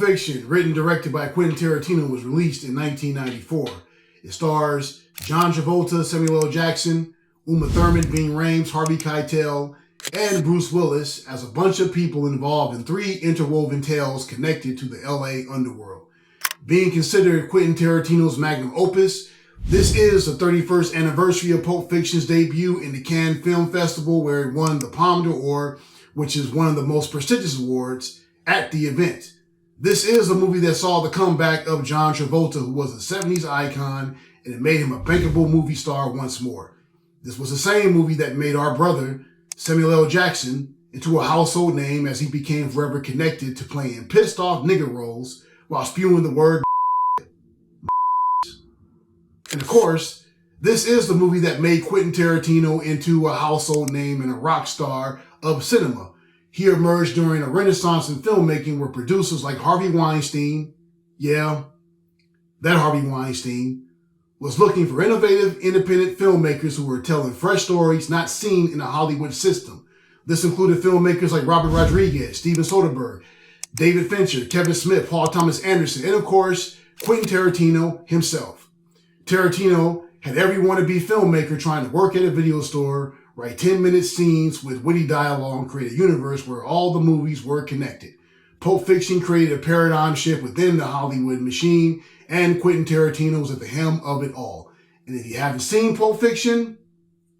Fiction, written and directed by Quentin Tarantino, was released in 1994. It stars John Travolta, Samuel L. Jackson, Uma Thurman, Ving Rhames, Harvey Keitel, and Bruce Willis as a bunch of people involved in three interwoven tales connected to the LA underworld. Being considered Quentin Tarantino's magnum opus, this is the 31st anniversary of Pulp Fiction's debut in the Cannes Film Festival, where it won the Palme d'Or, which is one of the most prestigious awards at the event. This is a movie that saw the comeback of John Travolta, who was a 70s icon, and it made him a bankable movie star once more. This was the same movie that made our brother, Samuel L. Jackson, into a household name as he became forever connected to playing pissed off nigger roles while spewing the word And of course, this is the movie that made Quentin Tarantino into a household name and a rock star of cinema. He emerged during a renaissance in filmmaking where producers like Harvey Weinstein, yeah, that Harvey Weinstein, was looking for innovative, independent filmmakers who were telling fresh stories not seen in the Hollywood system. This included filmmakers like Robert Rodriguez, Steven Soderbergh, David Fincher, Kevin Smith, Paul Thomas Anderson, and of course, Quentin Tarantino himself. Tarantino had every wannabe filmmaker trying to work at a video store, write 10-minute scenes with witty dialogue, and create a universe where all the movies were connected. Pulp Fiction created a paradigm shift within the Hollywood machine, and Quentin Tarantino was at the helm of it all. And if you haven't seen Pulp Fiction,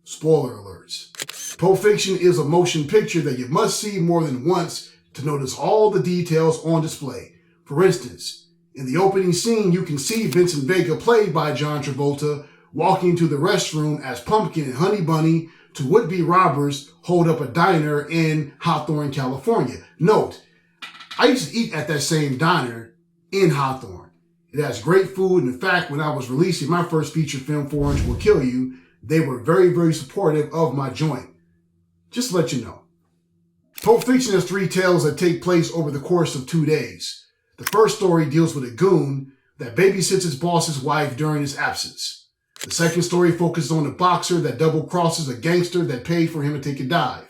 spoiler alerts. Pulp Fiction is a motion picture that you must see more than once to notice all the details on display. For instance, in the opening scene, you can see Vincent Vega, played by John Travolta, walking to the restroom as Pumpkin and Honey Bunny to would-be robbers hold up a diner in Hawthorne, California. Note, I used to eat at that same diner in Hawthorne. It has great food, and in fact, when I was releasing my first feature film, 400 Will Kill You, they were very, very supportive of my joint. Just to let you know. Pulp Fiction has three tales that take place over the course of 2 days. The first story deals with a goon that babysits his boss's wife during his absence. The second story focuses on a boxer that double-crosses a gangster that paid for him to take a dive.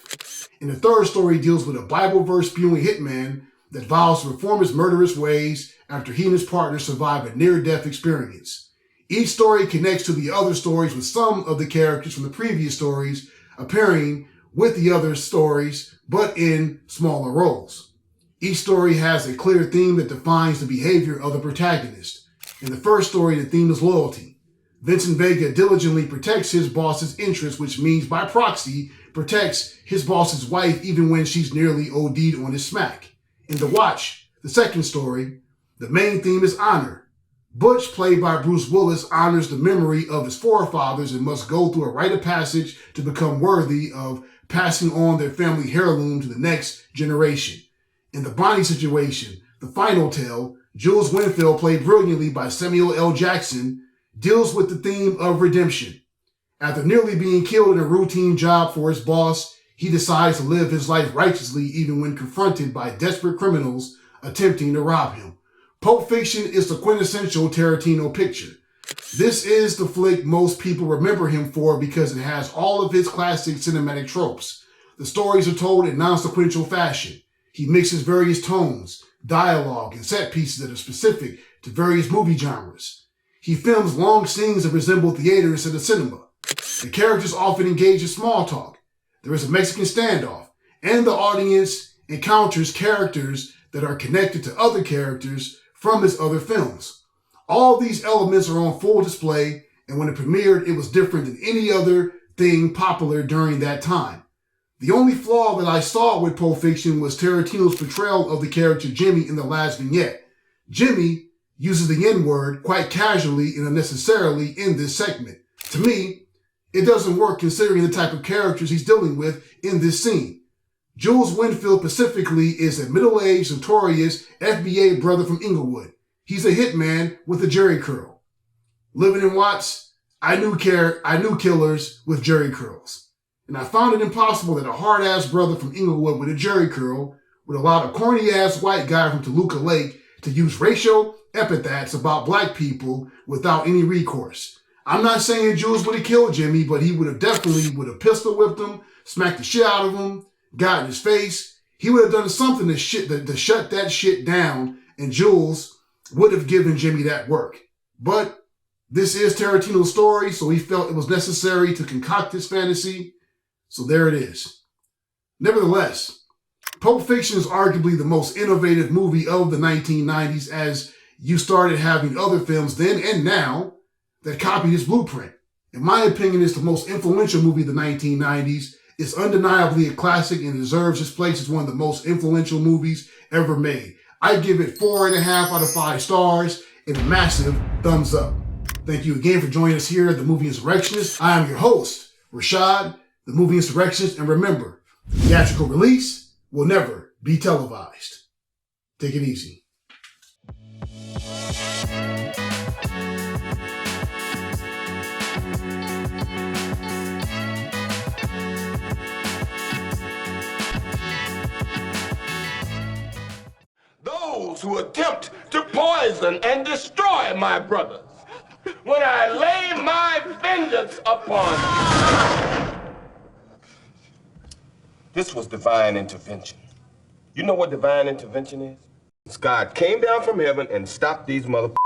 And the third story deals with a Bible verse-spewing hitman that vows to reform his murderous ways after he and his partner survive a near-death experience. Each story connects to the other stories, with some of the characters from the previous stories appearing with the other stories, but in smaller roles. Each story has a clear theme that defines the behavior of the protagonist. In the first story, the theme is loyalty. Vincent Vega diligently protects his boss's interests, which means by proxy, protects his boss's wife even when she's nearly OD'd on his smack. In The Watch, the second story, the main theme is honor. Butch, played by Bruce Willis, honors the memory of his forefathers and must go through a rite of passage to become worthy of passing on their family heirloom to the next generation. In The Bonnie Situation, the final tale, Jules Winfield, played brilliantly by Samuel L. Jackson, deals with the theme of redemption. After nearly being killed in a routine job for his boss, he decides to live his life righteously even when confronted by desperate criminals attempting to rob him. Pulp Fiction is the quintessential Tarantino picture. This is the flick most people remember him for because it has all of his classic cinematic tropes. The stories are told in non-sequential fashion. He mixes various tones, dialogue, and set pieces that are specific to various movie genres. He films long scenes that resemble theater instead of cinema. The characters often engage in small talk. There is a Mexican standoff, and the audience encounters characters that are connected to other characters from his other films. All these elements are on full display, and when it premiered, it was different than any other thing popular during that time. The only flaw that I saw with Pulp Fiction was Tarantino's portrayal of the character Jimmy in the last vignette. Jimmy uses the N-word quite casually and unnecessarily in this segment. To me, it doesn't work considering the type of characters he's dealing with in this scene. Jules Winfield specifically is a middle-aged, notorious FBA brother from Inglewood. He's a hitman with a jerry curl. Living in Watts, I knew killers with jerry curls. And I found it impossible that a hard-ass brother from Inglewood with a jerry curl would allow a corny-ass white guy from Toluca Lake to use racial epithets about black people without any recourse. I'm not saying Jules would have killed Jimmy, but he would have pistol whipped him, smacked the shit out of him, got in his face. He would have done something to shut that shit down and Jules would have given Jimmy that work. But this is Tarantino's story, so he felt it was necessary to concoct this fantasy. So there it is. Nevertheless, Pulp Fiction is arguably the most innovative movie of the 1990s, as you started having other films then and now that copied this blueprint. In my opinion, it's the most influential movie of the 1990s. It's undeniably a classic and deserves its place as one of the most influential movies ever made. I give it 4.5 out of 5 stars and a massive thumbs up. Thank you again for joining us here at The Movie Insurrectionist. I am your host, Rashad, The Movie Insurrectionist, and remember, theatrical release will never be televised. Take it easy. Those who attempt to poison and destroy my brothers, when I lay my vengeance upon them. This was divine intervention. You know what divine intervention is? God came down from heaven and stopped these motherfuckers.